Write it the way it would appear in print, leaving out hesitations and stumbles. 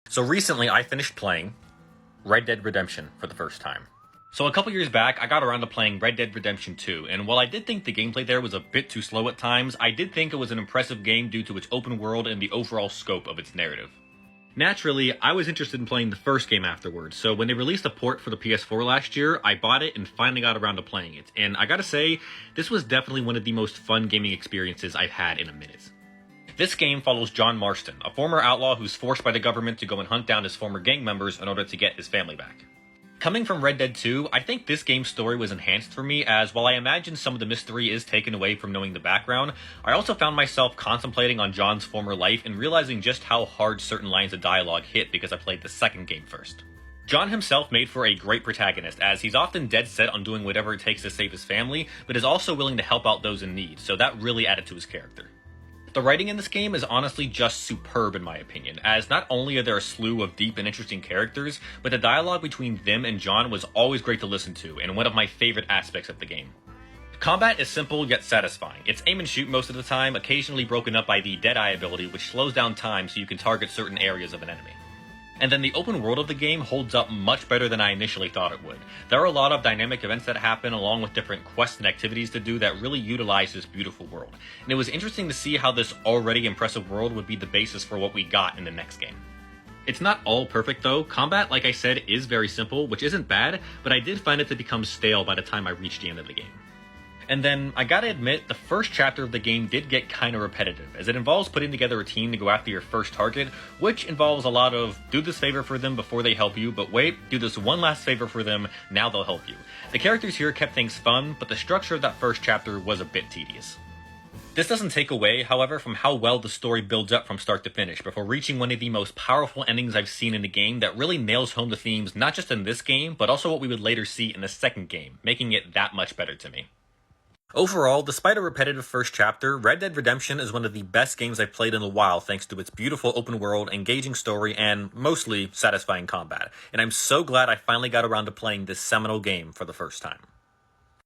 So recently I finished playing Red Dead Redemption for the first time. So a couple years back, I got around to playing Red Dead Redemption 2, and while I did think the gameplay there was a bit too slow at times, I did think it was an impressive game due to its open world and the overall scope of its narrative. Naturally, I was interested in playing the first game afterwards, so when they released a port for the PS4 last year, I bought it and finally got around to playing it, and I gotta say, this was definitely one of the most fun gaming experiences I've had in a minute. This game follows John Marston, a former outlaw who's forced by the government to go and hunt down his former gang members in order to get his family back. Coming from Red Dead 2, I think this game's story was enhanced for me, as while I imagine some of the mystery is taken away from knowing the background, I also found myself contemplating on John's former life and realizing just how hard certain lines of dialogue hit because I played the second game first. John himself made for a great protagonist, as he's often dead set on doing whatever it takes to save his family, but is also willing to help out those in need, so that really added to his character. The writing in this game is honestly just superb in my opinion, as not only are there a slew of deep and interesting characters, but the dialogue between them and John was always great to listen to, and one of my favorite aspects of the game. Combat is simple yet satisfying. It's aim and shoot most of the time, occasionally broken up by the Deadeye ability, which slows down time so you can target certain areas of an enemy. And then the open world of the game holds up much better than I initially thought it would. There are a lot of dynamic events that happen along with different quests and activities to do that really utilize this beautiful world. And it was interesting to see how this already impressive world would be the basis for what we got in the next game. It's not all perfect though. Combat, like I said, is very simple, which isn't bad, but I did find it to become stale by the time I reached the end of the game. And then, I gotta admit, the first chapter of the game did get kinda repetitive, as it involves putting together a team to go after your first target, which involves a lot of, do this favor for them before they help you, but wait, do this one last favor for them, now they'll help you. The characters here kept things fun, but the structure of that first chapter was a bit tedious. This doesn't take away, however, from how well the story builds up from start to finish, before reaching one of the most powerful endings I've seen in a game that really nails home the themes not just in this game, but also what we would later see in the second game, making it that much better to me. Overall, despite a repetitive first chapter, Red Dead Redemption is one of the best games I've played in a while thanks to its beautiful open world, engaging story, and mostly satisfying combat. And I'm so glad I finally got around to playing this seminal game for the first time.